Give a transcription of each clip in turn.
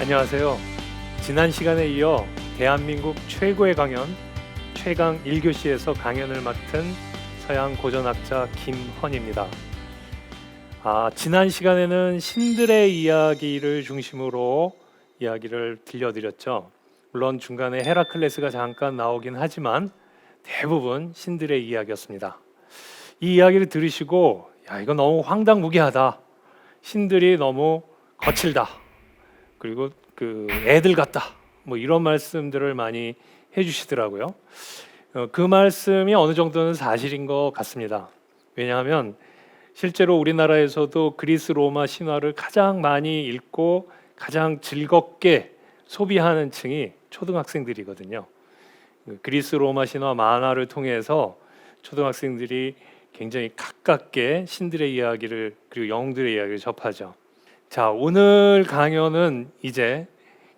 안녕하세요. 지난 시간에 이어 대한민국 최고의 강연 최강 1교시에서 강연을 맡은 서양 고전학자 김헌입니다. 지난 시간에는 신들의 이야기를 중심으로 이야기를 들려드렸죠. 물론 중간에 헤라클레스가 잠깐 나오긴 하지만 대부분 신들의 이야기였습니다. 이 이야기를 들으시고 이거 너무 황당무계하다. 신들이 너무 거칠다. 그리고 애들 같다. 이런 말씀들을 많이 해주시더라고요. 그 말씀이 어느 정도는 사실인 것 같습니다. 왜냐하면 실제로 우리나라에서도 그리스 로마 신화를 가장 많이 읽고 가장 즐겁게 소비하는 층이 초등학생들이거든요. 그리스 로마 신화 만화를 통해서 초등학생들이 굉장히 가깝게 신들의 이야기를 그리고 영웅들의 이야기를 접하죠. 자, 오늘 강연은 이제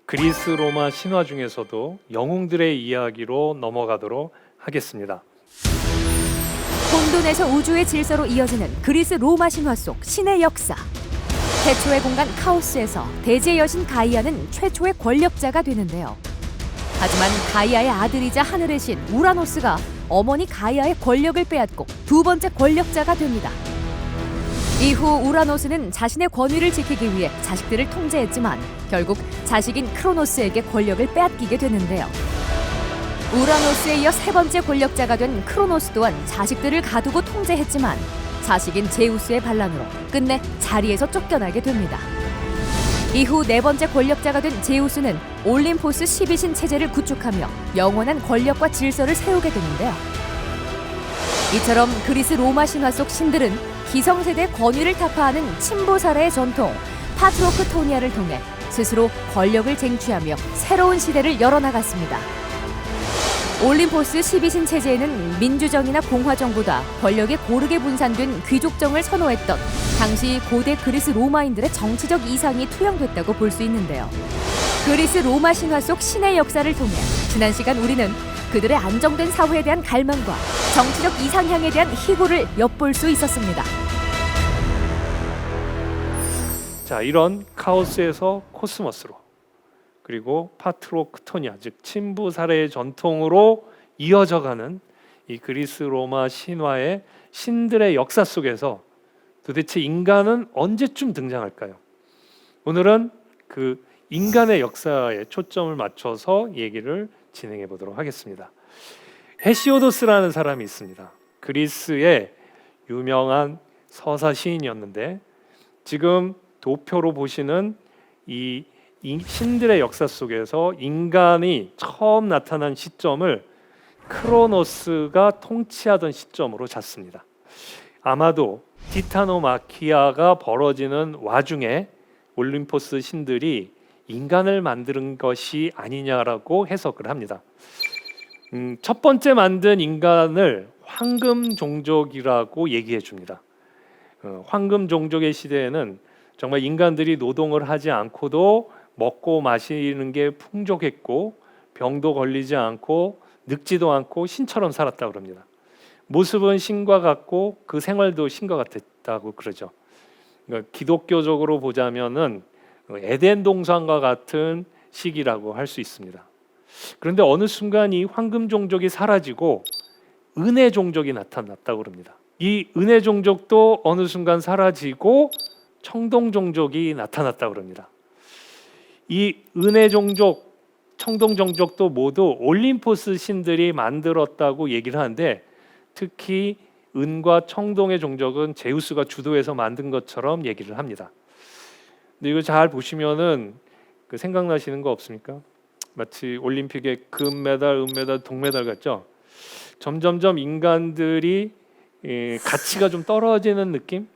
그리스 로마 신화 중에서도 영웅들의 이야기로 넘어가도록 하겠습니다. 혼돈에서 우주의 질서로 이어지는 그리스 로마 신화 속 신의 역사. 태초의 공간 카오스에서 대지의 여신 가이아는 최초의 권력자가 되는데요. 하지만 가이아의 아들이자 하늘의 신 우라노스가 어머니 가이아의 권력을 빼앗고 두 번째 권력자가 됩니다. 이후 우라노스는 자신의 권위를 지키기 위해 자식들을 통제했지만 결국 자식인 크로노스에게 권력을 빼앗기게 되는데요. 우라노스에 이어 세 번째 권력자가 된 크로노스 또한 자식들을 가두고 통제했지만 자식인 제우스의 반란으로 끝내 자리에서 쫓겨나게 됩니다. 이후 네 번째 권력자가 된 제우스는 올림포스 12신 체제를 구축하며 영원한 권력과 질서를 세우게 되는데요. 이처럼 그리스 로마 신화 속 신들은 기성세대 권위를 타파하는 친보사라의 전통 파트로크토니아를 통해 스스로 권력을 쟁취하며 새로운 시대를 열어나갔습니다. 올림포스 12신 체제에는 민주정이나 공화정보다 권력이 고르게 분산된 귀족정을 선호했던 당시 고대 그리스 로마인들의 정치적 이상이 투영됐다고 볼 수 있는데요. 그리스 로마 신화 속 신의 역사를 통해 지난 시간 우리는 그들의 안정된 사회에 대한 갈망과 정치적 이상향에 대한 희고를 엿볼 수 있었습니다. 자, 이런 카오스에서 코스모스로 그리고 파트로크토니아 즉 친부 사례의 전통으로 이어져가는 이 그리스 로마 신화의 신들의 역사 속에서 도대체 인간은 언제쯤 등장할까요? 오늘은 그 인간의 역사에 초점을 맞춰서 얘기를 진행해 보도록 하겠습니다. 헤시오도스라는 사람이 있습니다. 그리스의 유명한 서사 시인이었는데 지금 도표로 보시는 이 신들의 역사 속에서 인간이 처음 나타난 시점을 크로노스가 통치하던 시점으로 잡습니다. 아마도 티타노마키아가 벌어지는 와중에 올림포스 신들이 인간을 만드는 것이 아니냐라고 해석을 합니다. 첫 번째 만든 인간을 황금 종족이라고 얘기해 줍니다. 황금 종족의 시대에는 정말 인간들이 노동을 하지 않고도 먹고 마시는 게 풍족했고 병도 걸리지 않고 늙지도 않고 신처럼 살았다고 합니다. 모습은 신과 같고 그 생활도 신과 같았다고 그러죠. 그러니까 기독교적으로 보자면은 에덴 동산과 같은 시기라고 할 수 있습니다. 그런데 어느 순간 이 황금 종족이 사라지고 은혜 종족이 나타났다고 합니다. 이 은혜 종족도 어느 순간 사라지고 청동 종족이 나타났다고 합니다. 이 은혜 종족, 청동 종족도 모두 올림포스 신들이 만들었다고 얘기를 하는데 특히 은과 청동의 종족은 제우스가 주도해서 만든 것처럼 얘기를 합니다. 근데 이거 잘 보시면은 생각나시는 거 없습니까? 마치 올림픽의 금메달, 은메달, 동메달 같죠? 점점점 인간들이 가치가 좀 떨어지는 느낌?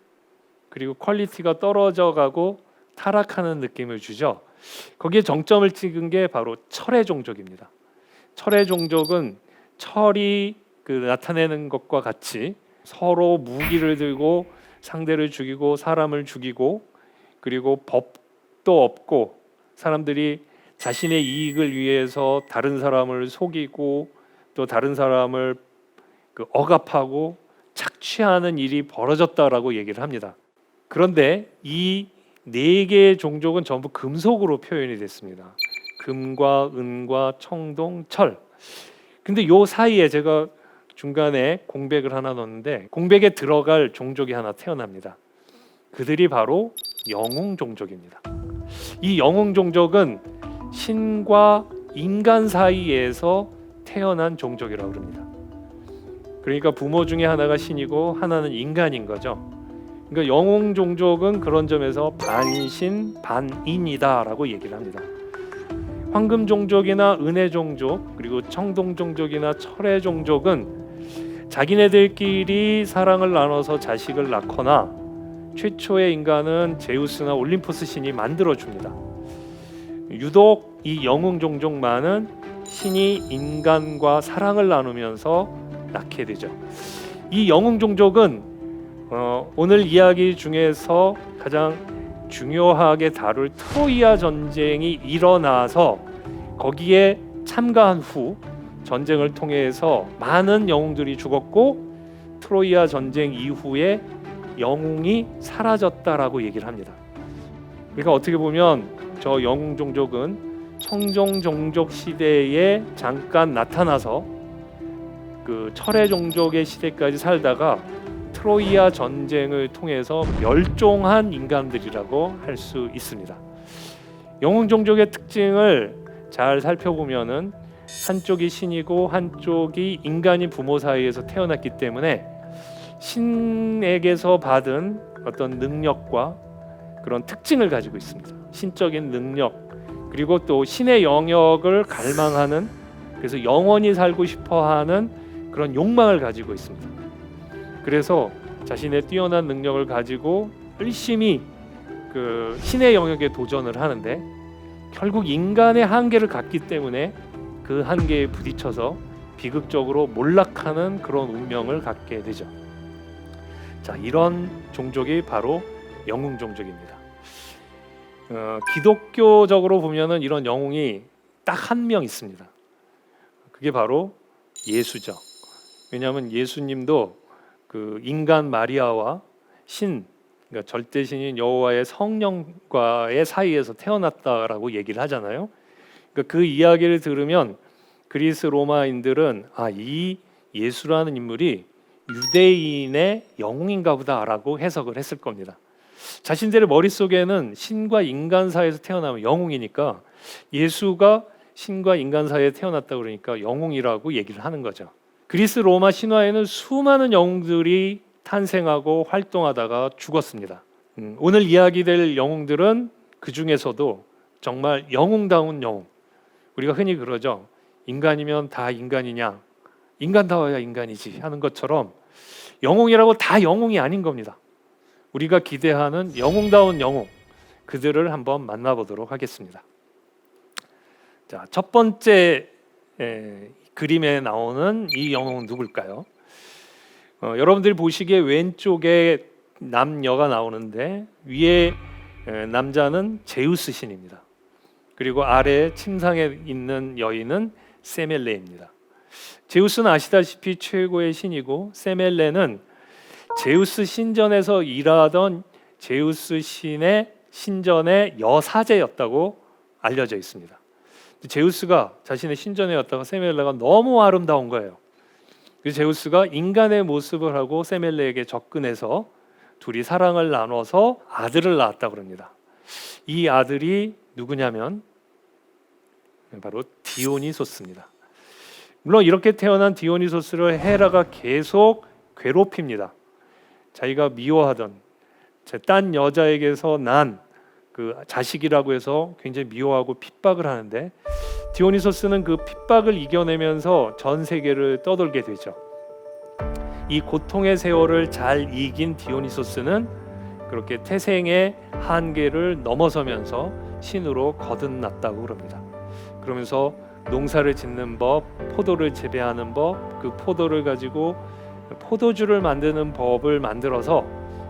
그리고 퀄리티가 떨어져가고 타락하는 느낌을 주죠. 거기에 정점을 찍은 게 바로 철의 종족입니다. 철의 종족은 철이 나타내는 것과 같이 서로 무기를 들고 상대를 죽이고 사람을 죽이고 그리고 법도 없고 사람들이 자신의 이익을 위해서 다른 사람을 속이고 또 다른 사람을 억압하고 착취하는 일이 벌어졌다라고 얘기를 합니다. 그런데 이 4개의 종족은 전부 금속으로 표현이 됐습니다. 금과 은과 청동, 철. 근데 요 사이에 제가 중간에 공백을 하나 넣었는데 공백에 들어갈 종족이 하나 태어납니다. 그들이 바로 영웅 종족입니다. 이 영웅 종족은 신과 인간 사이에서 태어난 종족이라고 합니다. 그러니까 부모 중에 하나가 신이고 하나는 인간인 거죠. 그러니까 영웅 종족은 그런 점에서 반신 반인이다라고 얘기를 합니다. 황금 종족이나 은혜 종족 그리고 청동 종족이나 철의 종족은 자기네들끼리 사랑을 나눠서 자식을 낳거나 최초의 인간은 제우스나 올림푸스 신이 만들어 줍니다. 유독 이 영웅 종족만은 신이 인간과 사랑을 나누면서 낳게 되죠. 이 영웅 종족은 오늘 이야기 중에서 가장 중요하게 다룰 트로이아 전쟁이 일어나서 거기에 참가한 후 전쟁을 통해서 많은 영웅들이 죽었고 트로이아 전쟁 이후에 영웅이 사라졌다라고 얘기를 합니다. 그러니까 어떻게 보면 저 영웅 종족은 청종 종족 시대에 잠깐 나타나서 그 철의 종족의 시대까지 살다가 트로이아 전쟁을 통해서 멸종한 인간들이라고 할 수 있습니다. 영웅 종족의 특징을 잘 살펴보면은 한쪽이 신이고 한쪽이 인간이 부모 사이에서 태어났기 때문에 신에게서 받은 어떤 능력과 그런 특징을 가지고 있습니다. 신적인 능력 그리고 또 신의 영역을 갈망하는 그래서 영원히 살고 싶어하는 그런 욕망을 가지고 있습니다. 그래서 자신의 뛰어난 능력을 가지고 열심히 그 신의 영역에 도전을 하는데 결국 인간의 한계를 갖기 때문에 그 한계에 부딪혀서 비극적으로 몰락하는 그런 운명을 갖게 되죠. 자, 이런 종족이 바로 영웅 종족입니다. 기독교적으로 보면은 이런 영웅이 딱 한 명 있습니다. 그게 바로 예수죠. 왜냐하면 예수님도 그 인간 마리아와 신, 그러니까 절대신인 여호와의 성령과의 사이에서 태어났다라고 얘기를 하잖아요. 그러니까 그 이야기를 들으면 그리스 로마인들은 이 예수라는 인물이 유대인의 영웅인가 보다라고 해석을 했을 겁니다. 자신들의 머릿속에는 신과 인간 사이에서 태어나면 영웅이니까 예수가 신과 인간 사이에 태어났다 그러니까 영웅이라고 얘기를 하는 거죠. 그리스 로마 신화에는 수많은 영웅들이 탄생하고 활동하다가 죽었습니다. 오늘 이야기될 영웅들은 그 중에서도 정말 영웅다운 영웅. 우리가 흔히 그러죠. 인간이면 다 인간이냐? 인간다워야 인간이지 하는 것처럼 영웅이라고 다 영웅이 아닌 겁니다. 우리가 기대하는 영웅다운 영웅, 그들을 한번 만나보도록 하겠습니다. 자, 첫 번째 그림에 나오는 이 영웅은 누굴까요? 여러분들이 보시기에 왼쪽에 남녀가 나오는데 위에 남자는 제우스 신입니다. 그리고 아래 침상에 있는 여인은 세멜레입니다. 제우스는 아시다시피 최고의 신이고 세멜레는 제우스 신전에서 일하던 제우스 신의 신전의 여사제였다고 알려져 있습니다. 제우스가 자신의 신전에 왔다가 세멜레가 너무 아름다운 거예요. 그래서 제우스가 인간의 모습을 하고 세멜레에게 접근해서 둘이 사랑을 나눠서 아들을 낳았다고 합니다. 이 아들이 누구냐면 바로 디오니소스입니다. 물론 이렇게 태어난 디오니소스를 헤라가 계속 괴롭힙니다. 자기가 미워하던 딴 여자에게서 난 그 자식이라고 해서 굉장히 미워하고 핍박을 하는데 디오니소스는 그 핍박을 이겨내면서 전 세계를 떠돌게 되죠. 이 고통의 세월을 잘 이긴 디오니소스는 그렇게 태생의 한계를 넘어서면서 신으로 거듭났다고 그럽니다. 그러면서 농사를 짓는 법, 포도를 재배하는 법, 그 포도를 가지고 포도주를 만드는 법을 만들어서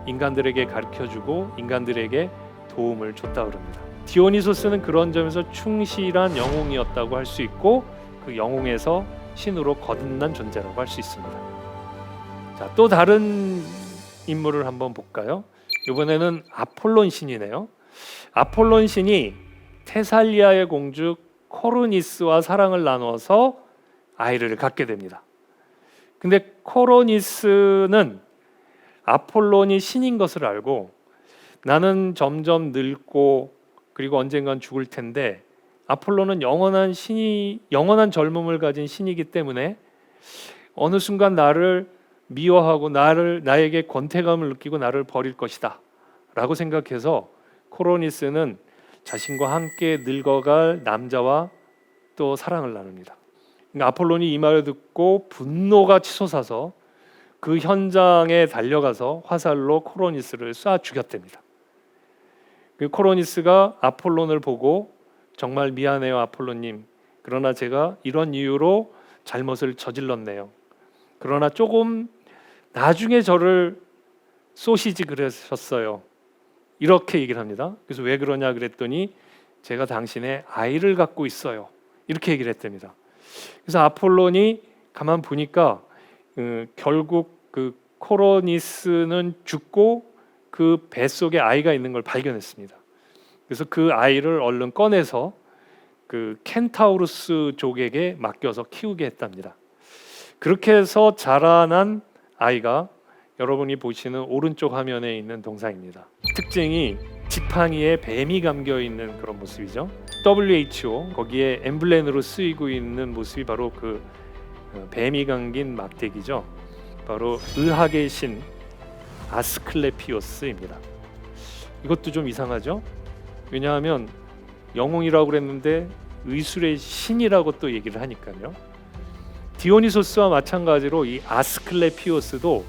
인간들에게 가르쳐주고 인간들에게 도움을 줬다고 합니다. 디오니소스는 그런 점에서 충실한 영웅이었다고 할 수 있고 그 영웅에서 신으로 거듭난 존재라고 할 수 있습니다. 자, 또 다른 인물을 한번 볼까요? 이번에는 아폴론 신이네요. 아폴론 신이 테살리아의 공주 코르니스와 사랑을 나눠서 아이를 갖게 됩니다. 근데 코르니스는 아폴론이 신인 것을 알고 나는 점점 늙고 그리고 언젠간 죽을 텐데 아폴론은 영원한 젊음을 가진 신이기 때문에 어느 순간 나를 미워하고 나에게 권태감을 느끼고 나를 버릴 것이다 라고 생각해서 코르니스는 자신과 함께 늙어갈 남자와 또 사랑을 나눕니다. 그러니까 아폴론이 이 말을 듣고 분노가 치솟아서 그 현장에 달려가서 화살로 코르니스를 쏴 죽였답니다. 그 코르니스가 아폴론을 보고 정말 미안해요 아폴론님. 그러나 제가 이런 이유로 잘못을 저질렀네요. 그러나 조금 나중에 저를 쏘시지 그러셨어요. 이렇게 얘기를 합니다. 그래서 왜 그러냐 그랬더니 제가 당신의 아이를 갖고 있어요. 이렇게 얘기를 했답니다. 그래서 아폴론이 가만 보니까 결국 그 코르니스는 죽고 그 뱃속에 아이가 있는 걸 발견했습니다. 그래서 그 아이를 얼른 꺼내서 그 켄타우루스 족에게 맡겨서 키우게 했답니다. 그렇게 해서 자라난 아이가 여러분이 보시는 오른쪽 화면에 있는 동상입니다. 특징이 지팡이에 뱀이 감겨 있는 그런 모습이죠. WHO 거기에 엠블렘으로 쓰이고 있는 모습이 바로 그 뱀이 감긴 막대기죠. 바로 의학의 신 아스클레피오스입니다. 이것도 좀 이상하죠? 왜냐하면 영웅이라고 그랬는데 의술의 신이라고 또 얘기를 하니까요. 디오니소스와 마찬가지로 이 아스클레피오스도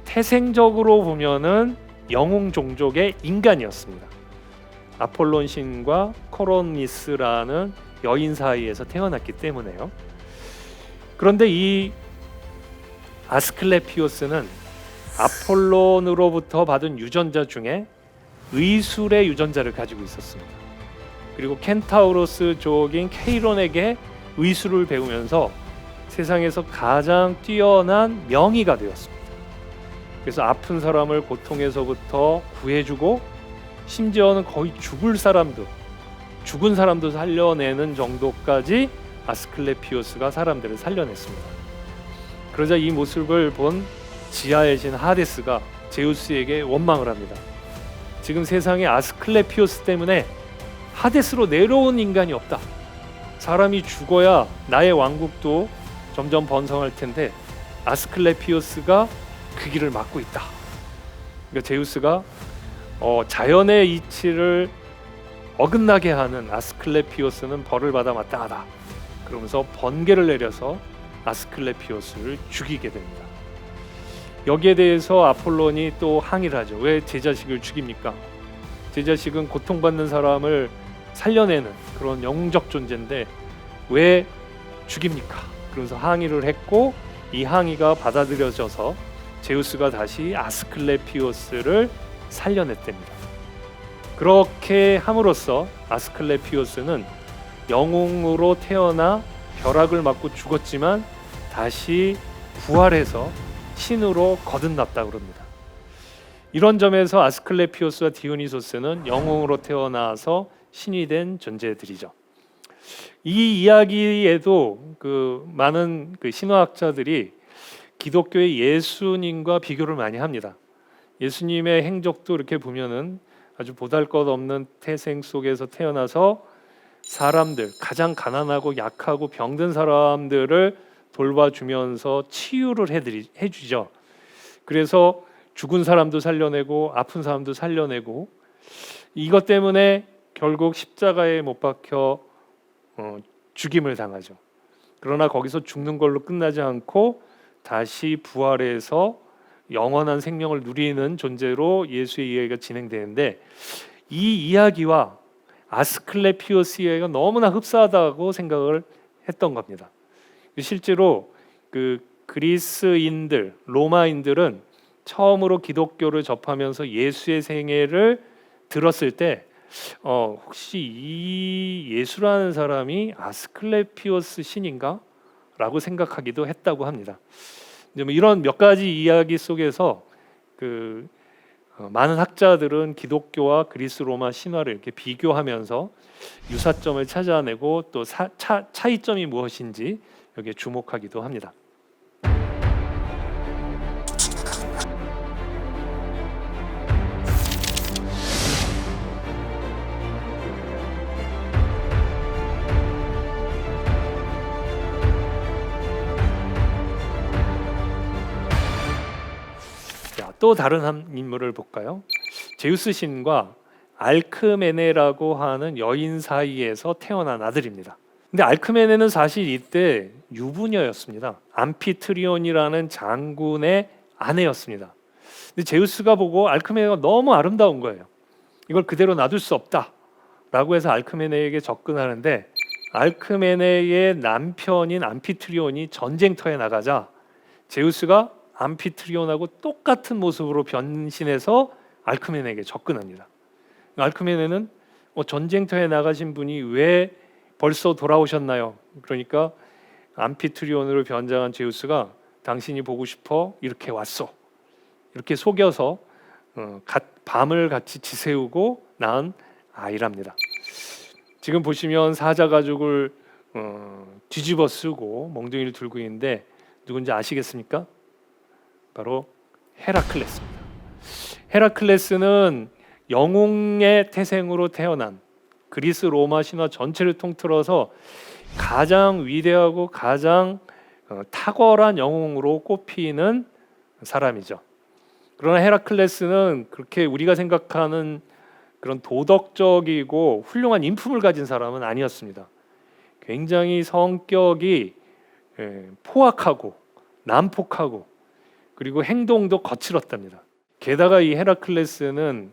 태생적으로 보면은 영웅 종족의 인간이었습니다. 아폴론 신과 코르니스라는 여인 사이에서 태어났기 때문에요. 그런데 이 아스클레피오스는 아폴론으로부터 받은 유전자 중에 의술의 유전자를 가지고 있었습니다. 그리고 켄타우로스 족인 케이론에게 의술을 배우면서 세상에서 가장 뛰어난 명의가 되었습니다. 그래서 아픈 사람을 고통에서부터 구해주고 심지어는 거의 죽은 사람도 살려내는 정도까지 아스클레피오스가 사람들을 살려냈습니다. 그러자 이 모습을 본 지하의 신 하데스가 제우스에게 원망을 합니다. 지금 세상에 아스클레피오스 때문에 하데스로 내려온 인간이 없다. 사람이 죽어야 나의 왕국도 점점 번성할 텐데 아스클레피오스가 그 길을 막고 있다. 그러니까 제우스가 자연의 이치를 어긋나게 하는 아스클레피오스는 벌을 받아 마땅하다. 그러면서 번개를 내려서 아스클레피오스를 죽이게 됩니다. 여기에 대해서 아폴론이 또 항의를 하죠. 왜 제 자식을 죽입니까? 제 자식은 고통받는 사람을 살려내는 그런 영웅적 존재인데 왜 죽입니까? 그래서 항의를 했고 이 항의가 받아들여져서 제우스가 다시 아스클레피오스를 살려냈답니다. 그렇게 함으로써 아스클레피오스는 영웅으로 태어나 벼락을 맞고 죽었지만 다시 부활해서 신으로 거듭났다고 합니다. 이런 점에서 아스클레피오스와 디오니소스는 영웅으로 태어나서 신이 된 존재들이죠. 이 이야기에도 많은 신화학자들이 기독교의 예수님과 비교를 많이 합니다. 예수님의 행적도 이렇게 보면은 아주 보잘것없는 태생 속에서 태어나서 사람들, 가장 가난하고 약하고 병든 사람들을 돌봐주면서 치유를 해주죠. 그래서 죽은 사람도 살려내고 아픈 사람도 살려내고 이것 때문에 결국 십자가에 못 박혀 죽임을 당하죠. 그러나 거기서 죽는 걸로 끝나지 않고 다시 부활해서 영원한 생명을 누리는 존재로 예수의 이야기가 진행되는데 이 이야기와 아스클레피오스 이야기가 너무나 흡사하다고 생각을 했던 겁니다. 실제로 그리스인들, 로마인들은 처음으로 기독교를 접하면서 예수의 생애를 들었을 때 혹시 이 예수라는 사람이 아스클레피오스 신인가? 라고 생각하기도 했다고 합니다. 이제 이런 몇 가지 이야기 속에서 많은 학자들은 기독교와 그리스 로마 신화를 이렇게 비교하면서 유사점을 찾아내고 또 차이점이 무엇인지 여기에 주목하기도 합니다. 자, 또 다른 한 인물을 볼까요? 제우스 신과 알크메네라고 하는 여인 사이에서 태어난 아들입니다. 근데 알크메네는 사실 이때 유부녀였습니다. 암피트리온이라는 장군의 아내였습니다. 근데 제우스가 보고 알크메네가 너무 아름다운 거예요. 이걸 그대로 놔둘 수 없다라고 해서 알크메네에게 접근하는데, 알크메네의 남편인 암피트리온이 전쟁터에 나가자 제우스가 암피트리온하고 똑같은 모습으로 변신해서 알크메네에게 접근합니다. 알크메네는 전쟁터에 나가신 분이 왜 벌써 돌아오셨나요? 그러니까 암피트리온으로 변장한 제우스가 당신이 보고 싶어 이렇게 왔어, 이렇게 속여서 밤을 같이 지새우고 낳은 아이랍니다. 지금 보시면 사자 가죽을 뒤집어 쓰고 몽둥이를 들고 있는데 누군지 아시겠습니까? 바로 헤라클레스입니다. 헤라클레스는 영웅의 태생으로 태어난 그리스 로마 신화 전체를 통틀어서 가장 위대하고 가장 탁월한 영웅으로 꼽히는 사람이죠. 그러나 헤라클레스는 그렇게 우리가 생각하는 그런 도덕적이고 훌륭한 인품을 가진 사람은 아니었습니다. 굉장히 성격이 포악하고 난폭하고 그리고 행동도 거칠었답니다. 게다가 이 헤라클레스는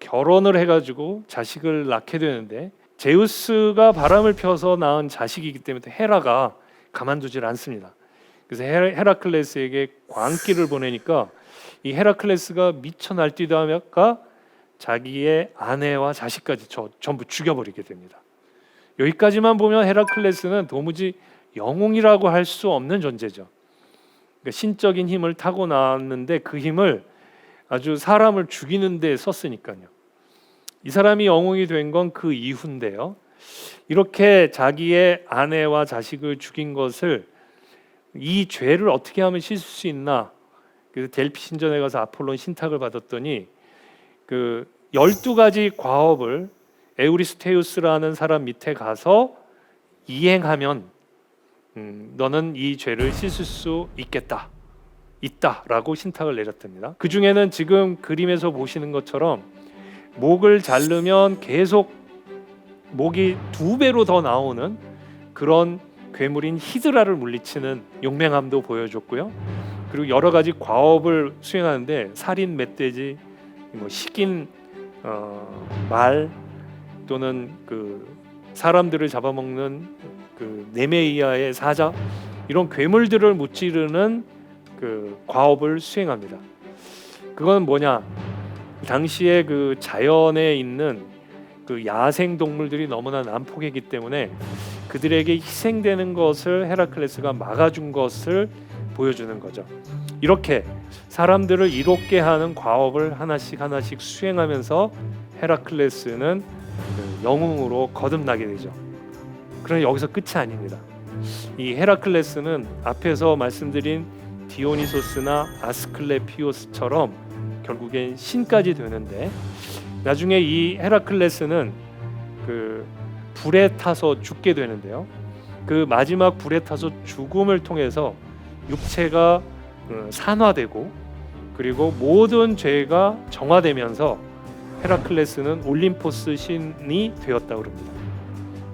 결혼을 해가지고 자식을 낳게 되는데, 제우스가 바람을 펴서 낳은 자식이기 때문에 헤라가 가만두질 않습니다. 그래서 헤라클레스에게 광기를 보내니까 이 헤라클레스가 미쳐 날뛰다가 자기의 아내와 자식까지 전부 죽여버리게 됩니다. 여기까지만 보면 헤라클레스는 도무지 영웅이라고 할 수 없는 존재죠. 그러니까 신적인 힘을 타고났는데 그 힘을 아주 사람을 죽이는 데 썼으니까요. 이 사람이 영웅이 된 건 그 이후인데요. 이렇게 자기의 아내와 자식을 죽인 것을, 이 죄를 어떻게 하면 씻을 수 있나? 그래서 델피 신전에 가서 아폴론 신탁을 받았더니 12가지 과업을 에우리스테우스라는 사람 밑에 가서 이행하면 너는 이 죄를 씻을 수 있다라고 신탁을 내렸답니다. 그 중에는 지금 그림에서 보시는 것처럼 목을 자르면 계속 목이 2배로 더 나오는 그런 괴물인 히드라를 물리치는 용맹함도 보여줬고요. 그리고 여러 가지 과업을 수행하는데 살인, 멧돼지, 식인 말 또는 사람들을 잡아먹는 네메이아의 사자, 이런 괴물들을 무찌르는 과업을 수행합니다. 그건 뭐냐? 당시에 자연에 있는 야생 동물들이 너무나 난폭했기 때문에 그들에게 희생되는 것을 헤라클레스가 막아준 것을 보여주는 거죠. 이렇게 사람들을 이롭게 하는 과업을 하나씩 수행하면서 헤라클레스는 영웅으로 거듭나게 되죠. 그러나 여기서 끝이 아닙니다. 이 헤라클레스는 앞에서 말씀드린 디오니소스나 아스클레피오스처럼 결국엔 신까지 되는데, 나중에 이 헤라클레스는 불에 타서 죽게 되는데요. 그 마지막 불에 타서 죽음을 통해서 육체가 산화되고 그리고 모든 죄가 정화되면서 헤라클레스는 올림포스 신이 되었다고 합니다.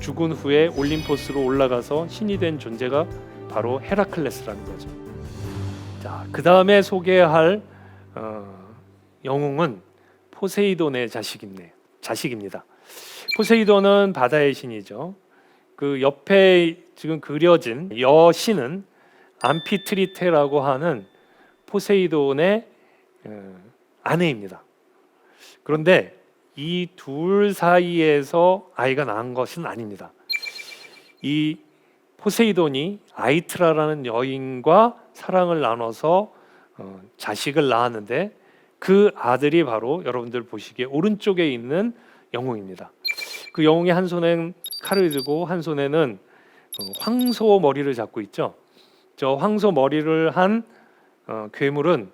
죽은 후에 올림포스로 올라가서 신이 된 존재가 바로 헤라클레스라는 거죠. 자, 그 다음에 소개할 영웅은 포세이돈의 자식입니다. 포세이돈은 바다의 신이죠. 그 옆에 지금 그려진 여신은 암피트리테라고 하는 포세이돈의 아내입니다. 그런데 이 둘 사이에서 아이가 낳은 것은 아닙니다. 이 포세이돈이 아이트라라는 여인과 사랑을 나눠서 자식을 낳았는데, 그 아들이 바로 여러분들 보시기에 오른쪽에 있는 영웅입니다. 그 영웅이 한 손엔 칼을 들고 한 손에는 황소 머리를 잡고 있죠. 저 황소 머리를 한 괴물은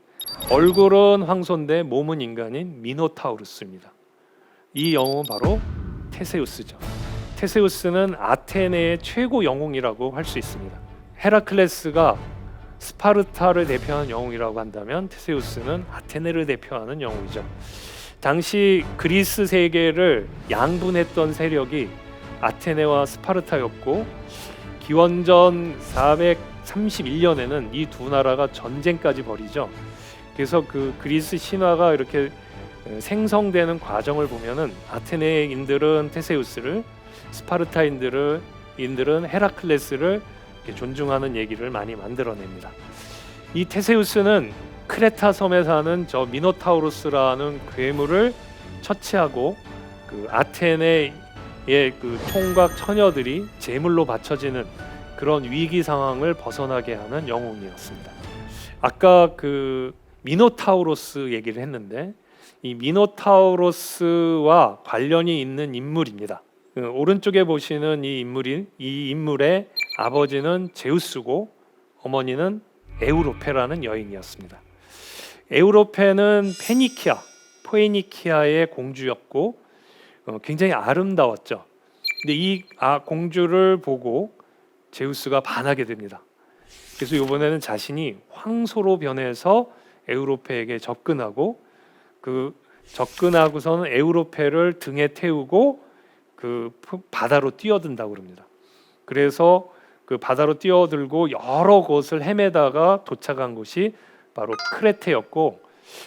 얼굴은 황소인데 몸은 인간인 미노타우루스입니다. 이 영웅은 바로 테세우스죠. 테세우스는 아테네의 최고 영웅이라고 할 수 있습니다. 헤라클레스가 스파르타를 대표하는 영웅이라고 한다면 테세우스는 아테네를 대표하는 영웅이죠. 당시 그리스 세계를 양분했던 세력이 아테네와 스파르타였고 기원전 431년에는 이 두 나라가 전쟁까지 벌이죠. 그래서 그 그리스 신화가 이렇게 생성되는 과정을 보면은 아테네인들은 테세우스를, 스파르타인들은 헤라클레스를 존중하는 얘기를 많이 만들어냅니다. 이 테세우스는 크레타 섬에 사는 저 미노타우루스라는 괴물을 처치하고 그 아테네의 그 총각 처녀들이 제물로 바쳐지는 그런 위기 상황을 벗어나게 하는 영웅이었습니다. 아까 그 미노타우로스 얘기를 했는데 이 미노타우로스와 관련이 있는 인물입니다. 오른쪽에 보시는 이 인물의 아버지는 제우스고 어머니는 에우로페라는 여인이었습니다. 에우로페는 포에니키아의 공주였고 굉장히 아름다웠죠. 근데 이 공주를 보고 제우스가 반하게 됩니다. 그래서 이번에는 자신이 황소로 변해서 에우로페에게 접근하고 접근하고서는 에우로페를 등에 태우고 그 바다로 뛰어든다고 그럽니다. 그래서 그 바다로 뛰어들고 여러 곳을 헤매다가 도착한 곳이 바로 크레테였고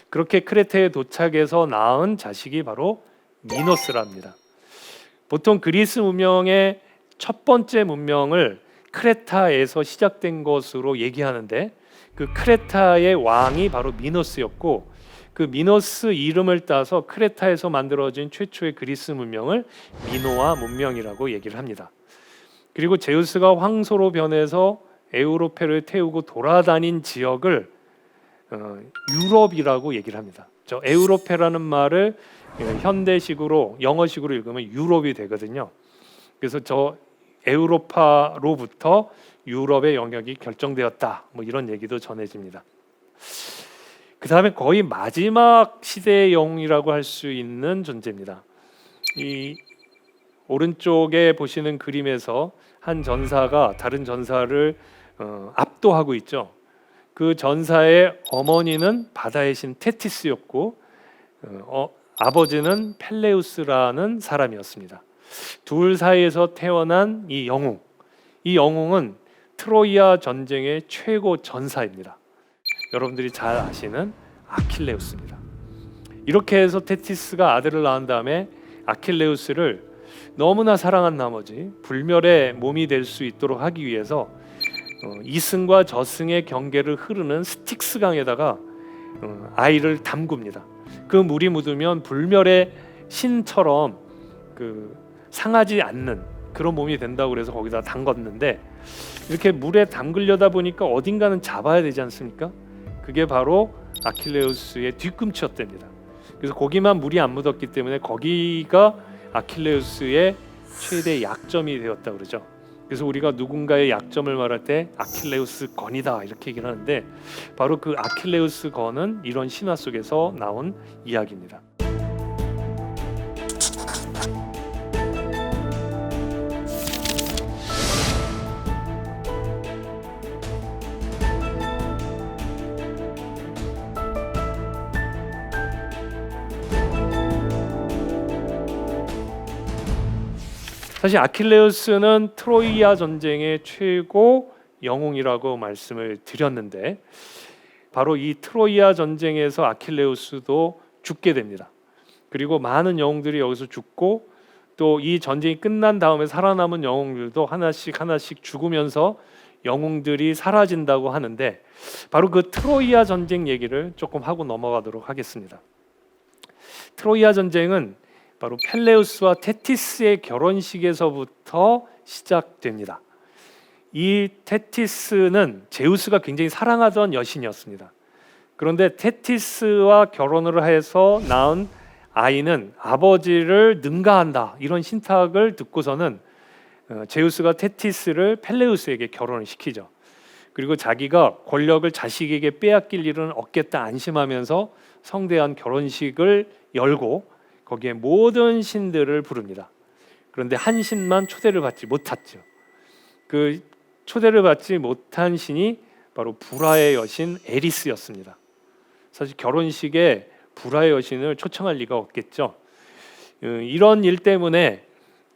그렇게 크레테에 도착해서 낳은 자식이 바로 미노스랍니다. 보통 그리스 문명의 첫 번째 문명을 크레타에서 시작된 것으로 얘기하는데 그 크레타의 왕이 바로 미노스였고 그 미노스 이름을 따서 크레타에서 만들어진 최초의 그리스 문명을 미노아 문명이라고 얘기를 합니다. 그리고 제우스가 황소로 변해서 에우로페를 태우고 돌아다닌 지역을 유럽이라고 얘기를 합니다. 저 에우로페라는 말을 현대식으로 영어식으로 읽으면 유럽이 되거든요. 그래서 저 에우로파로부터 유럽의 영역이 결정되었다. 뭐 이런 얘기도 전해집니다. 그 다음에 거의 마지막 시대의 영웅이라고 할 수 있는 존재입니다. 이 오른쪽에 보시는 그림에서 한 전사가 다른 전사를 압도하고 있죠. 그 전사의 어머니는 바다의 신 테티스였고 아버지는 펠레우스라는 사람이었습니다. 둘 사이에서 태어난 이 영웅은 트로이아 전쟁의 최고 전사입니다. 여러분들이 잘 아시는 아킬레우스입니다. 이렇게 해서 테티스가 아들을 낳은 다음에 아킬레우스를 너무나 사랑한 나머지 불멸의 몸이 될 수 있도록 하기 위해서 이승과 저승의 경계를 흐르는 스틱스 강에다가 아이를 담굽니다. 그 물이 묻으면 불멸의 신처럼 상하지 않는 그런 몸이 된다고 그래서 거기다 담궜는데 이렇게 물에 담그려다 보니까 어딘가는 잡아야 되지 않습니까? 그게 바로 아킬레우스의 뒤꿈치였답니다. 그래서 거기만 물이 안 묻었기 때문에 거기가 아킬레우스의 최대 약점이 되었다 그러죠. 그래서 우리가 누군가의 약점을 말할 때 아킬레우스 건이다 이렇게 얘기를 하는데 바로 그 아킬레우스 건은 이런 신화 속에서 나온 이야기입니다. 사실 아킬레우스는 트로이아 전쟁의 최고 영웅이라고 말씀을 드렸는데 바로 이 트로이아 전쟁에서 아킬레우스도 죽게 됩니다. 그리고 많은 영웅들이 여기서 죽고 또 이 전쟁이 끝난 다음에 살아남은 영웅들도 하나씩 죽으면서 영웅들이 사라진다고 하는데 바로 그 트로이아 전쟁 얘기를 조금 하고 넘어가도록 하겠습니다. 트로이아 전쟁은 바로 펠레우스와 테티스의 결혼식에서부터 시작됩니다. 이 테티스는 제우스가 굉장히 사랑하던 여신이었습니다. 그런데 테티스와 결혼을 해서 낳은 아이는 아버지를 능가한다, 이런 신탁을 듣고서는 제우스가 테티스를 펠레우스에게 결혼을 시키죠. 그리고 자기가 권력을 자식에게 빼앗길 일은 없겠다 안심하면서 성대한 결혼식을 열고 거기에 모든 신들을 부릅니다. 그런데 한 신만 초대를 받지 못했죠. 그 초대를 받지 못한 신이 바로 불화의 여신 에리스였습니다. 사실 결혼식에 불화의 여신을 초청할 리가 없겠죠. 이런 일 때문에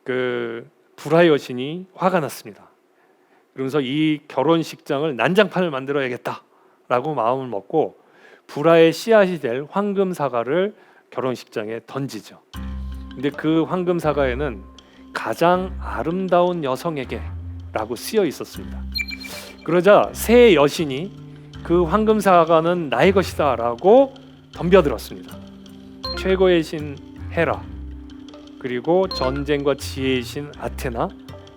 그 불화의 여신이 화가 났습니다. 그러면서 이 결혼식장을 난장판을 만들어야겠다라고 마음을 먹고 불화의 씨앗이 될 황금 사과를 결혼식장에 던지죠. 근데 그 황금 사과에는 가장 아름다운 여성에게라고 쓰여 있었습니다. 그러자 새 여신이 그 황금 사과는 나의 것이다라고 덤벼들었습니다. 최고의 신 헤라, 그리고 전쟁과 지혜의 신 아테나,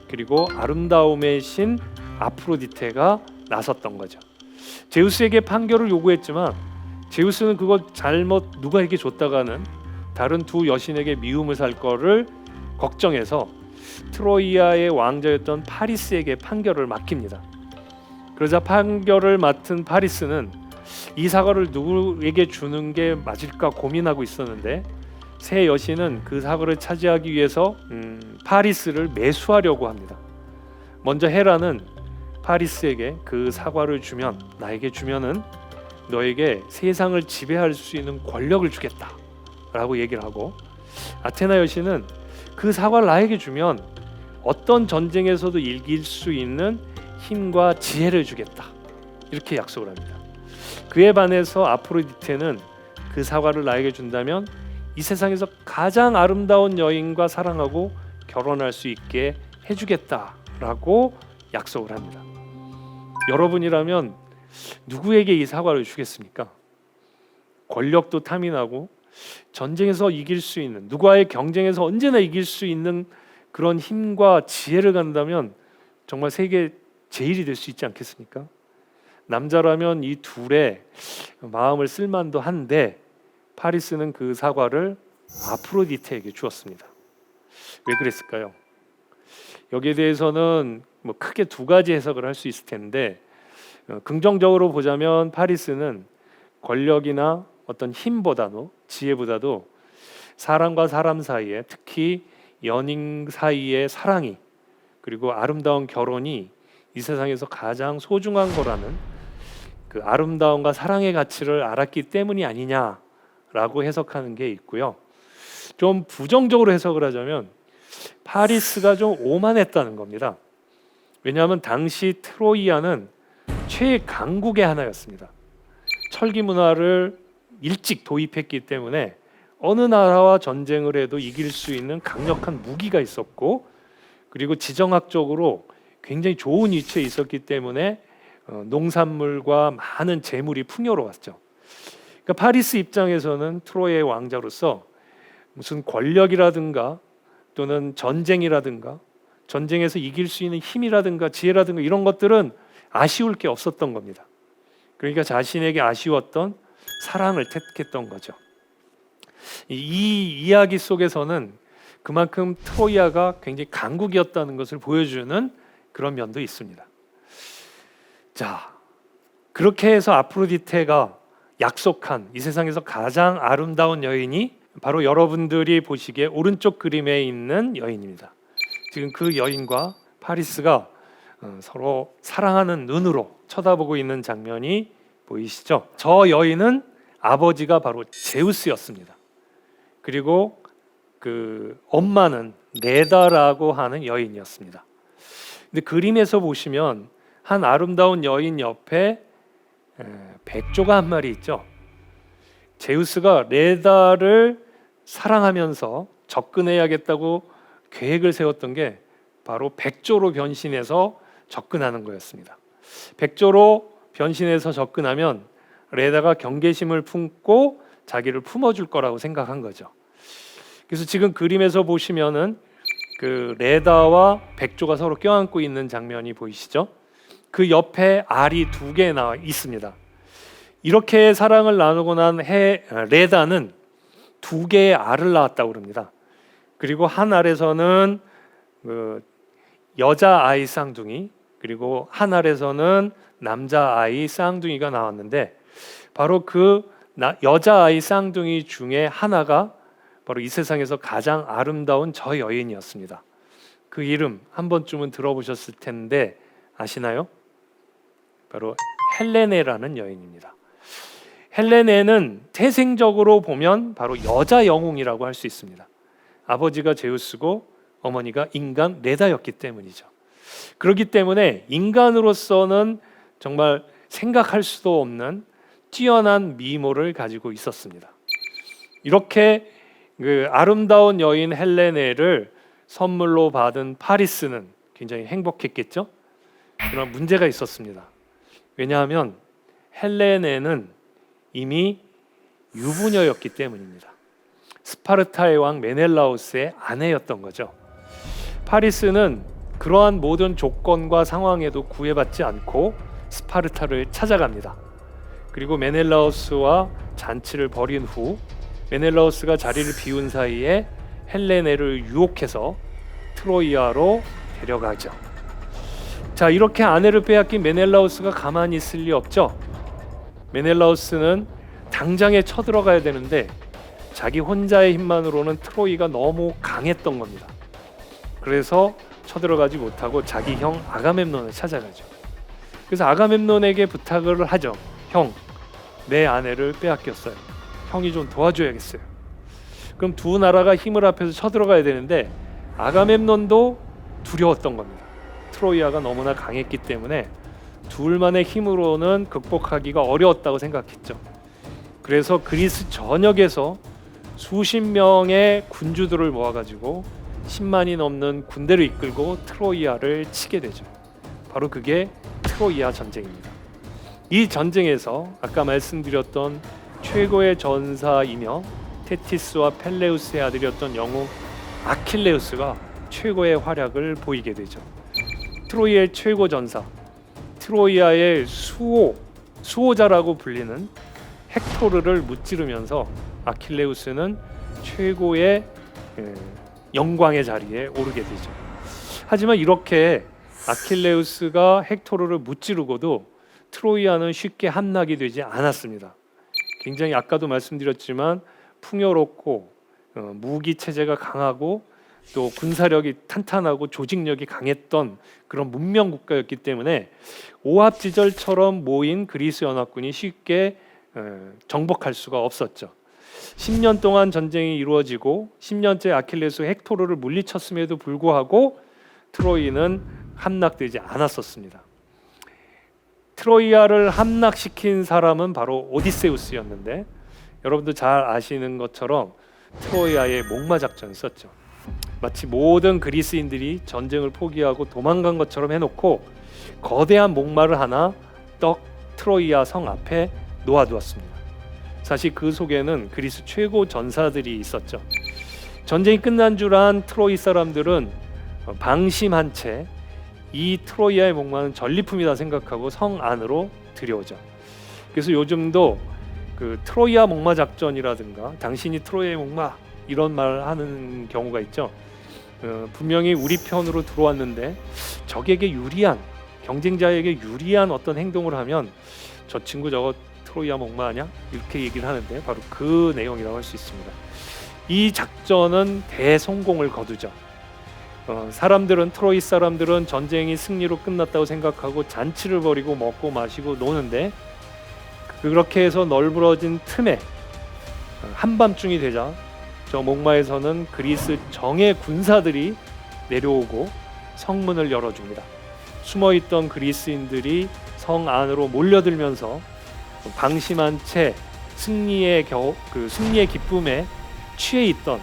그리고 아름다움의 신 아프로디테가 나섰던 거죠. 제우스에게 판결을 요구했지만 제우스는 그거 잘못 누가에게 줬다가는 다른 두 여신에게 미움을 살 거를 걱정해서 트로이아의 왕자였던 파리스에게 판결을 맡깁니다. 그러자 판결을 맡은 파리스는 이 사과를 누구에게 주는 게 맞을까 고민하고 있었는데 새 여신은 그 사과를 차지하기 위해서 파리스를 매수하려고 합니다. 먼저 헤라는 파리스에게 그 사과를 주면, 나에게 주면은 너에게 세상을 지배할 수 있는 권력을 주겠다라고 얘기를 하고, 아테나 여신은 그 사과를 나에게 주면 어떤 전쟁에서도 이길 수 있는 힘과 지혜를 주겠다, 이렇게 약속을 합니다. 그에 반해서 아프로디테는 그 사과를 나에게 준다면 이 세상에서 가장 아름다운 여인과 사랑하고 결혼할 수 있게 해주겠다라고 약속을 합니다. 여러분이라면 누구에게 이 사과를 주겠습니까? 권력도 탐이 나고 전쟁에서 이길 수 있는, 누구와의 경쟁에서 언제나 이길 수 있는 그런 힘과 지혜를 간다면 정말 세계 제일이 될 수 있지 않겠습니까? 남자라면 이 둘의 마음을 쓸만도 한데 파리스는 그 사과를 아프로디테에게 주었습니다. 왜 그랬을까요? 여기에 대해서는 뭐 크게 두 가지 해석을 할 수 있을 텐데, 긍정적으로 보자면 파리스는 권력이나 어떤 힘보다도, 지혜보다도 사람과 사람 사이에, 특히 연인 사이의 사랑이, 그리고 아름다운 결혼이 이 세상에서 가장 소중한 거라는 그 아름다움과 사랑의 가치를 알았기 때문이 아니냐라고 해석하는 게 있고요. 좀 부정적으로 해석을 하자면 파리스가 좀 오만했다는 겁니다. 왜냐하면 당시 트로이아는 최강국의 하나였습니다. 철기 문화를 일찍 도입했기 때문에 어느 나라와 전쟁을 해도 이길 수 있는 강력한 무기가 있었고, 그리고 지정학적으로 굉장히 좋은 위치에 있었기 때문에 농산물과 많은 재물이 풍요로웠죠. 그러니까 파리스 입장에서는 트로이의 왕자로서 무슨 권력이라든가 또는 전쟁이라든가 전쟁에서 이길 수 있는 힘이라든가 지혜라든가 이런 것들은 아쉬울 게 없었던 겁니다. 그러니까 자신에게 아쉬웠던 사랑을 택했던 거죠. 이 이야기 속에서는 그만큼 트로이아가 굉장히 강국이었다는 것을 보여주는 그런 면도 있습니다. 자, 그렇게 해서 아프로디테가 약속한 이 세상에서 가장 아름다운 여인이 바로 여러분들이 보시기에 오른쪽 그림에 있는 여인입니다. 지금 그 여인과 파리스가 서로 사랑하는 눈으로 쳐다보고 있는 장면이 보이시죠? 저 여인은 아버지가 바로 제우스였습니다. 그리고 그 엄마는 네다라고 하는 여인이었습니다. 근데 그림에서 보시면 한 아름다운 여인 옆에 백조가 한 마리 있죠. 제우스가 네다를 사랑하면서 접근해야겠다고 계획을 세웠던 게 바로 백조로 변신해서 접근하는 거였습니다. 백조로 변신해서 접근하면 레다가 경계심을 품고 자기를 품어줄 거라고 생각한 거죠. 그래서 지금 그림에서 보시면은 그 레다와 백조가 서로 껴안고 있는 장면이 보이시죠? 그 옆에 알이 두 개 나와 있습니다. 이렇게 사랑을 나누고 난 레다는 2개의 알을 낳았다고 그럽니다. 그리고 한 알에서는 그 여자 아이 쌍둥이, 그리고 한 알에서는 남자 아이 쌍둥이가 나왔는데, 바로 그 여자 아이 쌍둥이 중에 하나가 바로 이 세상에서 가장 아름다운 저 여인이었습니다. 그 이름 한 번쯤은 들어보셨을 텐데 아시나요? 바로 헬레네라는 여인입니다. 헬레네는 태생적으로 보면 바로 여자 영웅이라고 할 수 있습니다. 아버지가 제우스고 어머니가 인간 레다였기 때문이죠. 그렇기 때문에 인간으로서는 정말 생각할 수도 없는 뛰어난 미모를 가지고 있었습니다. 이렇게 그 아름다운 여인 헬레네를 선물로 받은 파리스는 굉장히 행복했겠죠? 그러나 문제가 있었습니다. 왜냐하면 헬레네는 이미 유부녀였기 때문입니다. 스파르타의 왕 메넬라우스의 아내였던 거죠. 파리스는 그러한 모든 조건과 상황에도 구애받지 않고 스파르타를 찾아갑니다. 그리고 메넬라우스와 잔치를 벌인 후 메넬라우스가 자리를 비운 사이에 헬레네를 유혹해서 트로이아로 데려가죠. 자, 이렇게 아내를 빼앗긴 메넬라우스가 가만히 있을 리 없죠. 메넬라우스는 당장에 쳐들어가야 되는데 자기 혼자의 힘만으로는 트로이가 너무 강했던 겁니다. 그래서 쳐들어가지 못하고 자기 형 아가멤논을 찾아가죠. 그래서 아가멤논에게 부탁을 하죠. 형, 내 아내를 빼앗겼어요. 형이 좀 도와줘야겠어요. 그럼 두 나라가 힘을 합해서 쳐들어가야 되는데 아가멤논도 두려웠던 겁니다. 트로이아가 너무나 강했기 때문에 둘만의 힘으로는 극복하기가 어려웠다고 생각했죠. 그래서 그리스 전역에서 수십 명의 군주들을 모아가지고 10만이 넘는 군대를 이끌고 트로이아를 치게 되죠. 바로 그게 트로이아 전쟁입니다. 이 전쟁에서 아까 말씀드렸던 최고의 전사이며 테티스와 펠레우스의 아들이었던 영웅 아킬레우스가 최고의 활약을 보이게 되죠. 트로이의 최고 전사, 트로이아의 수호자라고 불리는 헥토르를 무찌르면서 아킬레우스는 최고의 영광의 자리에 오르게 되죠. 하지만 이렇게 아킬레우스가 헥토르를 무찌르고도 트로이아는 쉽게 함락이 되지 않았습니다. 굉장히 아까도 말씀드렸지만 풍요롭고 무기 체제가 강하고 또 군사력이 탄탄하고 조직력이 강했던 그런 문명 국가였기 때문에 오합지졸처럼 모인 그리스 연합군이 쉽게 정복할 수가 없었죠. 10년 동안 전쟁이 이루어지고 10년째 아킬레스 헥토르를 물리쳤음에도 불구하고 트로이는 함락되지 않았었습니다. 트로이아를 함락시킨 사람은 바로 오디세우스였는데, 여러분도 잘 아시는 것처럼 트로이아의 목마 작전을 썼죠. 마치 모든 그리스인들이 전쟁을 포기하고 도망간 것처럼 해놓고 거대한 목마를 하나 떡 트로이아 성 앞에 놓아두었습니다. 사실 그 속에는 그리스 최고 전사들이 있었죠. 전쟁이 끝난 줄 안 트로이 사람들은 방심한 채 이 트로이아의 목마는 전리품이다 생각하고 성 안으로 들여오죠. 그래서 요즘도 그 트로이아 목마 작전이라든가 당신이 트로이아의 목마 이런 말을 하는 경우가 있죠. 분명히 우리 편으로 들어왔는데 적에게 유리한, 경쟁자에게 유리한 어떤 행동을 하면 저 친구 저거 트로이아 목마 아냐? 이렇게 얘기를 하는데 바로 그 내용이라고 할 수 있습니다. 이 작전은 대성공을 거두죠. 트로이 사람들은 전쟁이 승리로 끝났다고 생각하고 잔치를 벌이고 먹고 마시고 노는데, 그렇게 해서 널브러진 틈에 한밤중이 되자 저 목마에서는 그리스 정예 군사들이 내려오고 성문을 열어줍니다. 숨어있던 그리스인들이 성 안으로 몰려들면서 방심한 채 승리의 기쁨에 취해 있던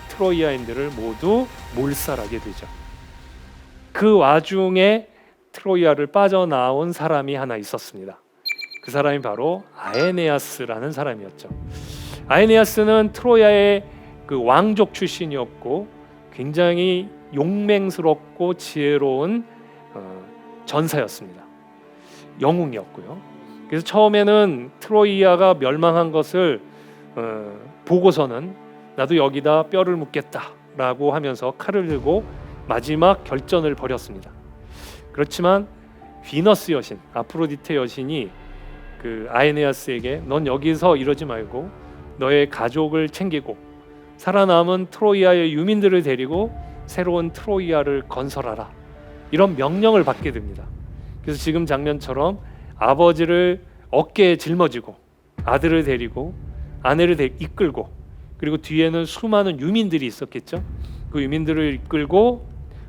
트로이아인들을 모두 몰살하게 되죠. 그 와중에 트로이아를 빠져나온 사람이 하나 있었습니다. 그 사람이 바로 아에네아스라는 사람이었죠. 아에네아스는 트로이아의 그 왕족 출신이었고 굉장히 용맹스럽고 지혜로운 전사였습니다. 영웅이었고요. 그래서 처음에는 트로이아가 멸망한 것을 보고서는 나도 여기다 뼈를 묻겠다라고 하면서 칼을 들고 마지막 결전을 벌였습니다. 그렇지만 비너스 여신, 아프로디테 여신이 그 아에네아스에게 넌 여기서 이러지 말고 너의 가족을 챙기고 살아남은 트로이아의 유민들을 데리고 새로운 트로이아를 건설하라, 이런 명령을 받게 됩니다. 그래서 지금 장면처럼 아버지를 어깨에 짊어지고 아들을 데리고 아내를 이끌고, 그리고 뒤에는 수많은 유민들이 있었겠죠. 그 유민들을 이끌고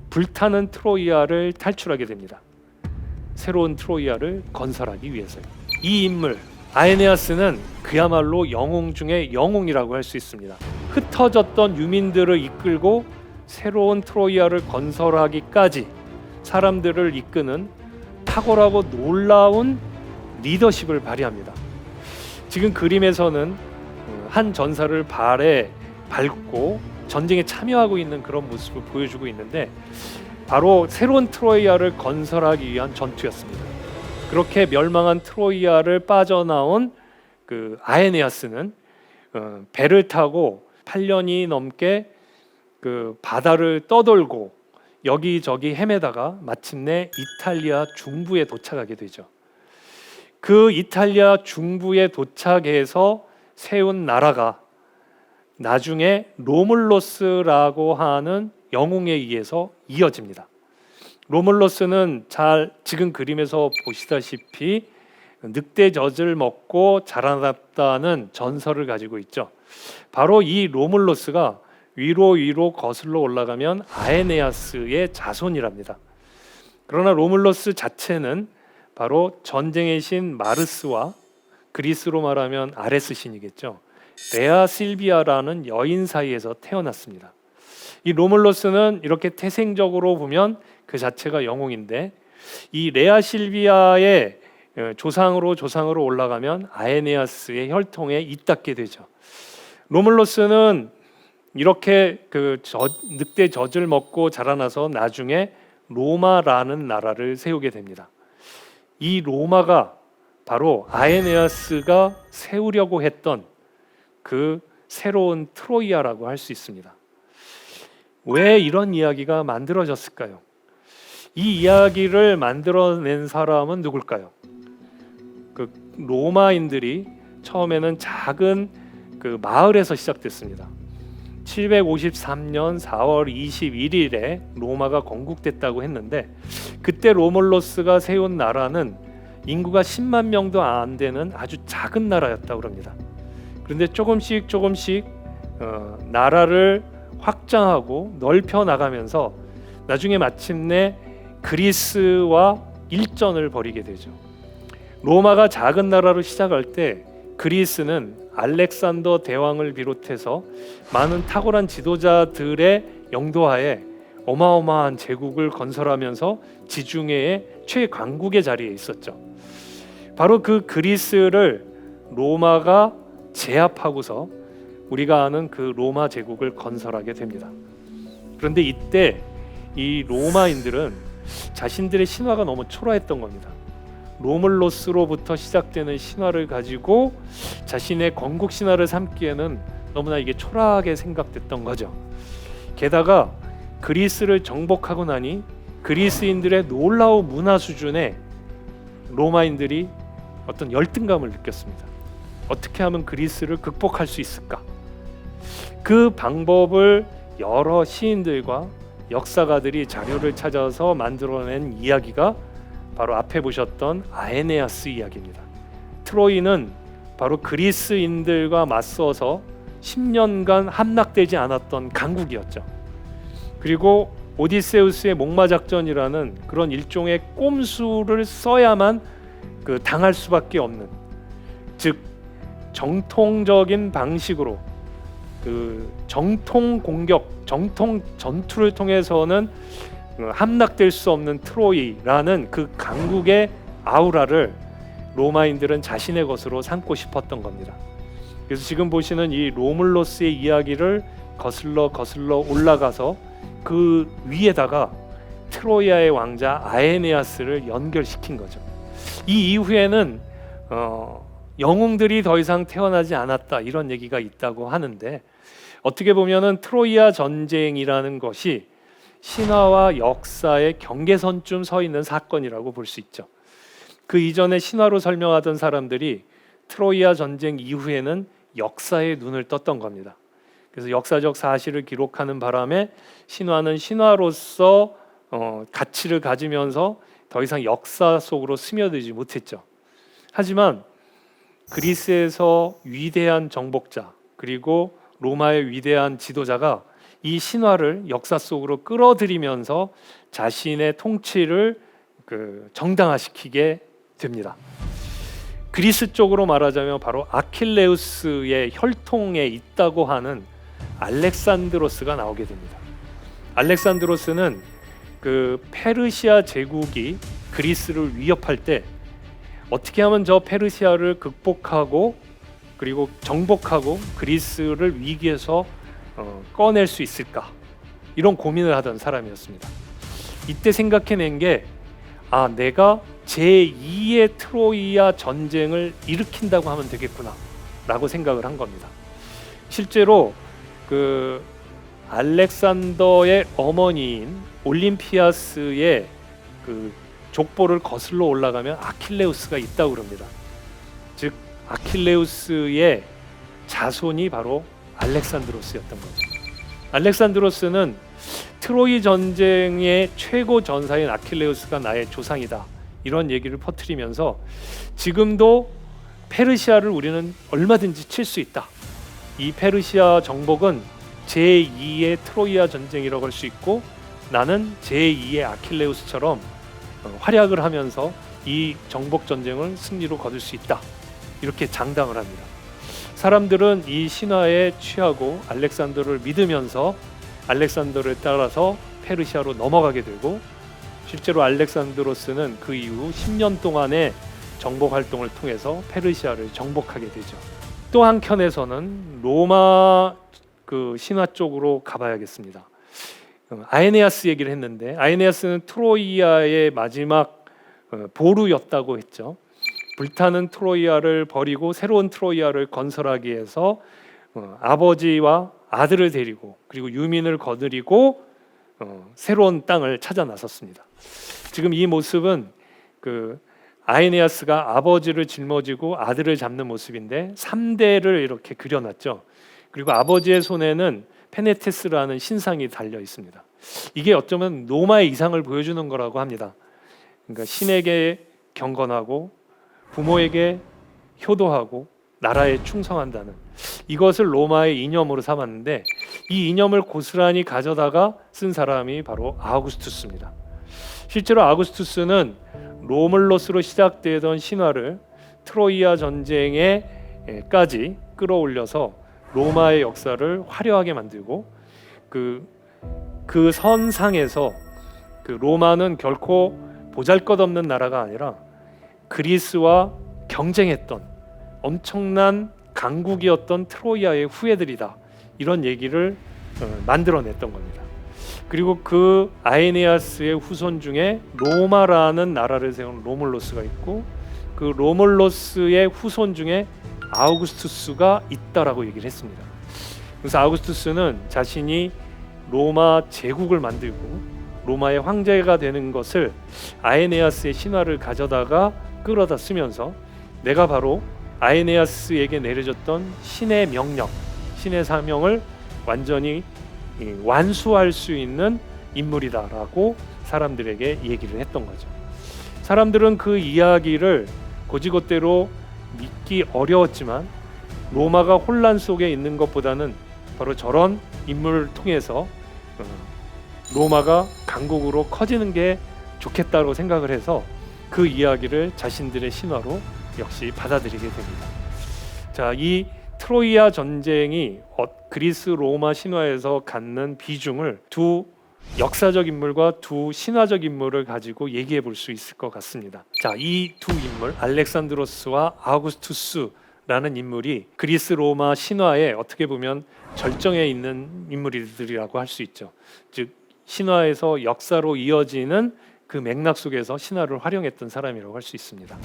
불타는 트로이아를 탈출하게 됩니다. 새로운 트로이아를 건설하기 위해서요. 이 인물 아에네아스는 그야말로 영웅 중에 영웅이라고 할 수 있습니다. 흩어졌던 유민들을 이끌고 새로운 트로이아를 건설하기까지 사람들을 이끄는 탁월하고 놀라운 리더십을 발휘합니다. 지금 그림에서는 한 전사를 발에 밟고 전쟁에 참여하고 있는 그런 모습을 보여주고 있는데, 바로 새로운 트로이아를 건설하기 위한 전투였습니다. 그렇게 멸망한 트로이아를 빠져나온 그 아에네아스는 배를 타고 8년이 넘게 그 바다를 떠돌고 여기저기 헤매다가 마침내 이탈리아 중부에 도착하게 되죠. 그 이탈리아 중부에 도착해서 세운 나라가 나중에 로물로스라고 하는 영웅에 의해서 이어집니다. 로물로스는 지금 그림에서 보시다시피 늑대 젖을 먹고 자라났다는 전설을 가지고 있죠. 바로 이 로물로스가 위로 거슬러 올라가면 아에네아스의 자손이랍니다. 그러나 로물로스 자체는 바로 전쟁의 신 마르스와 그리스로 말하면 아레스 신이겠죠. 레아 실비아라는 여인 사이에서 태어났습니다. 이 로물로스는 이렇게 태생적으로 보면 그 자체가 영웅인데, 이 레아 실비아의 조상으로 올라가면 아에네아스의 혈통에 잇닿게 되죠. 로물로스는 이렇게 늑대 젖을 먹고 자라나서 나중에 로마라는 나라를 세우게 됩니다. 이 로마가 바로 아에네아스가 세우려고 했던 그 새로운 트로이아라고 할 수 있습니다. 왜 이런 이야기가 만들어졌을까요? 이 이야기를 만들어낸 사람은 누굴까요? 그 로마인들이 처음에는 작은 그 마을에서 시작됐습니다. 753년 4월 21일에 로마가 건국됐다고 했는데, 그때 로물로스가 세운 나라는 인구가 10만 명도 안 되는 아주 작은 나라였다고 합니다. 그런데 조금씩 나라를 확장하고 넓혀 나가면서 나중에 마침내 그리스와 일전을 벌이게 되죠. 로마가 작은 나라로 시작할 때 그리스는 알렉산더 대왕을 비롯해서 많은 탁월한 지도자들의 영도하에 어마어마한 제국을 건설하면서 지중해의 최강국의 자리에 있었죠. 바로 그 그리스를 로마가 제압하고서 우리가 아는 그 로마 제국을 건설하게 됩니다. 그런데 이때 이 로마인들은 자신들의 신화가 너무 초라했던 겁니다. 로물로스로부터 시작되는 신화를 가지고 자신의 건국 신화를 삼기에는 너무나 이게 초라하게 생각됐던 거죠. 게다가 그리스를 정복하고 나니 그리스인들의 놀라운 문화 수준에 로마인들이 어떤 열등감을 느꼈습니다. 어떻게 하면 그리스를 극복할 수 있을까? 그 방법을 여러 시인들과 역사가들이 자료를 찾아서 만들어낸 이야기가 바로 앞에 보셨던 아에네아스 이야기입니다. 트로이는 바로 그리스인들과 맞서서 10년간 함락되지 않았던 강국이었죠. 그리고 오디세우스의 목마작전이라는 그런 일종의 꼼수를 써야만 당할 수밖에 없는, 즉 정통적인 방식으로 정통 공격, 정통 전투를 통해서는 함락될 수 없는 트로이라는 그 강국의 아우라를 로마인들은 자신의 것으로 삼고 싶었던 겁니다. 그래서 지금 보시는 이 로물로스의 이야기를 거슬러 올라가서 그 위에다가 트로이아의 왕자 아에네아스를 연결시킨 거죠. 이 이후에는 영웅들이 더 이상 태어나지 않았다 이런 얘기가 있다고 하는데, 어떻게 보면은 트로이아 전쟁이라는 것이 신화와 역사의 경계선쯤 서 있는 사건이라고 볼 수 있죠. 그 이전에 신화로 설명하던 사람들이 트로이아 전쟁 이후에는 역사에 눈을 떴던 겁니다. 그래서 역사적 사실을 기록하는 바람에 신화는 신화로서 가치를 가지면서 더 이상 역사 속으로 스며들지 못했죠. 하지만 그리스에서 위대한 정복자 그리고 로마의 위대한 지도자가 이 신화를 역사 속으로 끌어들이면서 자신의 통치를 정당화시키게 됩니다. 그리스 쪽으로 말하자면 바로 아킬레우스의 혈통에 있다고 하는 알렉산드로스가 나오게 됩니다. 알렉산드로스는 그 페르시아 제국이 그리스를 위협할 때 어떻게 하면 저 페르시아를 극복하고 그리고 정복하고 그리스를 위기에서 꺼낼 수 있을까, 이런 고민을 하던 사람이었습니다. 이때 생각해낸 게 내가 제2의 트로이아 전쟁을 일으킨다고 하면 되겠구나 라고 생각을 한 겁니다. 실제로 그 알렉산더의 어머니인 올림피아스의 그 족보를 거슬러 올라가면 아킬레우스가 있다고 그럽니다. 즉 아킬레우스의 자손이 바로 알렉산드로스였던 거죠. 알렉산드로스는 트로이 전쟁의 최고 전사인 아킬레우스가 나의 조상이다 이런 얘기를 퍼뜨리면서 지금도 페르시아를 우리는 얼마든지 칠 수 있다, 이 페르시아 정복은 제2의 트로이아 전쟁이라고 할 수 있고 나는 제2의 아킬레우스처럼 활약을 하면서 이 정복 전쟁을 승리로 거둘 수 있다, 이렇게 장담을 합니다. 사람들은 이 신화에 취하고 알렉산더를 믿으면서 알렉산더를 따라서 페르시아로 넘어가게 되고, 실제로 알렉산드로스는 그 이후 10년 동안의 정복 활동을 통해서 페르시아를 정복하게 되죠. 또 한켠에서는 로마 그 신화 쪽으로 가봐야겠습니다. 아에네아스 얘기를 했는데, 아에네아스는 트로이아의 마지막 보루였다고 했죠. 불타는 트로이아를 버리고 새로운 트로이아를 건설하기 위해서 아버지와 아들을 데리고 그리고 유민을 거느리고 새로운 땅을 찾아 나섰습니다. 지금 이 모습은 그 아에네아스가 아버지를 짊어지고 아들을 잡는 모습인데 3대를 이렇게 그려놨죠. 그리고 아버지의 손에는 페네테스라는 신상이 달려 있습니다. 이게 어쩌면 로마의 이상을 보여주는 거라고 합니다. 그러니까 신에게 경건하고 부모에게 효도하고 나라에 충성한다는 이것을 로마의 이념으로 삼았는데, 이 이념을 고스란히 가져다가 쓴 사람이 바로 아우구스투스입니다. 실제로 아우구스투스는 로물로스로 시작되던 신화를 트로이아 전쟁에까지 끌어올려서 로마의 역사를 화려하게 만들고 그 선상에서 그 로마는 결코 보잘것없는 나라가 아니라 그리스와 경쟁했던 엄청난 강국이었던 트로이아의 후예들이다, 이런 얘기를 만들어냈던 겁니다. 그리고 그 아에네아스의 후손 중에 로마라는 나라를 세운 로물로스가 있고 그 로물로스의 후손 중에 아우구스투스가 있다라고 얘기를 했습니다. 그래서 아우구스투스는 자신이 로마 제국을 만들고 로마의 황제가 되는 것을 아에네아스의 신화를 가져다가 끌어다 쓰면서 내가 바로 아에네아스에게 내려졌던 신의 명령, 신의 사명을 완전히 완수할 수 있는 인물이다라고 사람들에게 얘기를 했던 거죠. 사람들은 그 이야기를 고지것대로 믿기 어려웠지만 로마가 혼란 속에 있는 것보다는 바로 저런 인물을 통해서 로마가 강국으로 커지는 게 좋겠다고 생각을 해서 그 이야기를 자신들의 신화로 역시 받아들이게 됩니다. 자, 이 트로이아 전쟁이 그리스 로마 신화에서 갖는 비중을 두 역사적 인물과 두 신화적 인물을 가지고 얘기해 볼 수 있을 것 같습니다. 자, 이 두 인물 알렉산드로스와 아우구스투스라는 인물이 그리스 로마 신화에 어떻게 보면 절정에 있는 인물들이라고 할 수 있죠. 즉 신화에서 역사로 이어지는 그 맥락 속에서 신화를 활용했던 사람이라고 할 수 있습니다.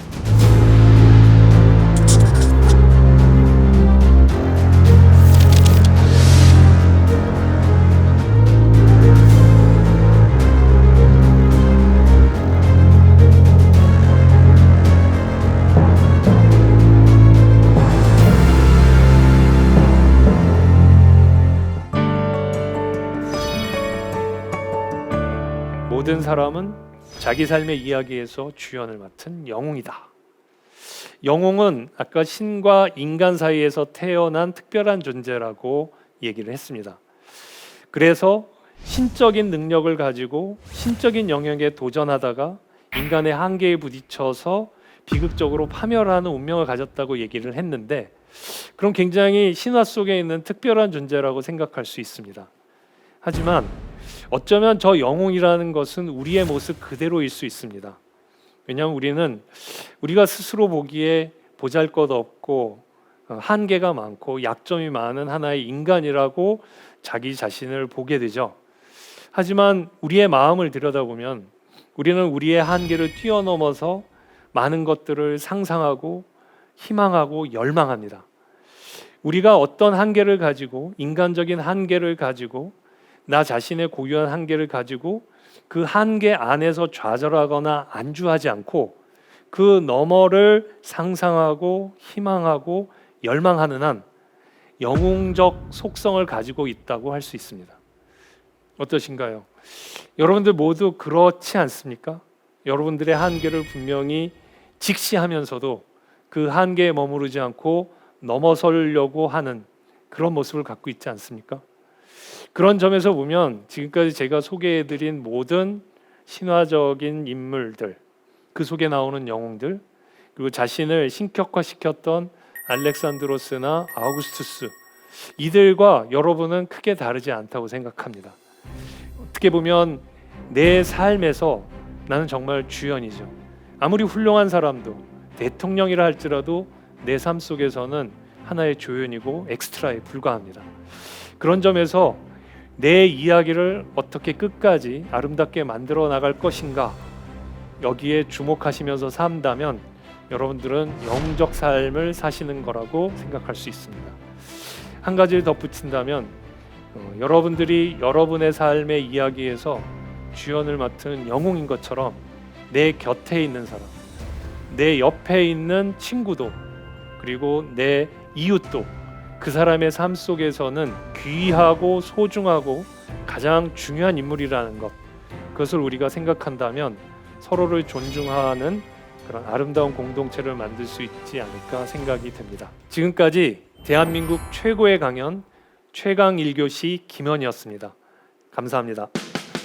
모든 사람은 자기 삶의 이야기에서 주연을 맡은 영웅이다. 영웅은 아까 신과 인간 사이에서 태어난 특별한 존재라고 얘기를 했습니다. 그래서 신적인 능력을 가지고 신적인 영역에 도전하다가 인간의 한계에 부딪혀서 비극적으로 파멸하는 운명을 가졌다고 얘기를 했는데, 그럼 굉장히 신화 속에 있는 특별한 존재라고 생각할 수 있습니다. 하지만 어쩌면 저 영웅이라는 것은 우리의 모습 그대로일 수 있습니다. 왜냐하면 우리가 스스로 보기에 보잘것없고 한계가 많고 약점이 많은 하나의 인간이라고 자기 자신을 보게 되죠. 하지만 우리의 마음을 들여다보면 우리는 우리의 한계를 뛰어넘어서 많은 것들을 상상하고 희망하고 열망합니다. 우리가 어떤 한계를 가지고, 인간적인 한계를 가지고, 나 자신의 고유한 한계를 가지고 그 한계 안에서 좌절하거나 안주하지 않고 그 너머를 상상하고 희망하고 열망하는 한 영웅적 속성을 가지고 있다고 할 수 있습니다. 어떠신가요? 여러분들 모두 그렇지 않습니까? 여러분들의 한계를 분명히 직시하면서도 그 한계에 머무르지 않고 넘어서려고 하는 그런 모습을 갖고 있지 않습니까? 그런 점에서 보면 지금까지 제가 소개해드린 모든 신화적인 인물들, 그 속에 나오는 영웅들, 그리고 자신을 신격화시켰던 알렉산드로스나 아우구스투스, 이들과 여러분은 크게 다르지 않다고 생각합니다. 어떻게 보면 내 삶에서 나는 정말 주연이죠. 아무리 훌륭한 사람도, 대통령이라 할지라도 내 삶 속에서는 하나의 조연이고 엑스트라에 불과합니다. 그런 점에서 내 이야기를 어떻게 끝까지 아름답게 만들어 나갈 것인가, 여기에 주목하시면서 산다면 여러분들은 영웅적 삶을 사시는 거라고 생각할 수 있습니다. 한 가지를 덧붙인다면 여러분들이 여러분의 삶의 이야기에서 주연을 맡은 영웅인 것처럼 내 곁에 있는 사람, 내 옆에 있는 친구도, 그리고 내 이웃도 그 사람의 삶 속에서는 귀하고 소중하고 가장 중요한 인물이라는 것, 그것을 우리가 생각한다면 서로를 존중하는 그런 아름다운 공동체를 만들 수 있지 않을까 생각이 됩니다. 지금까지 대한민국 최고의 강연 최강 1교시 김현이었습니다. 감사합니다.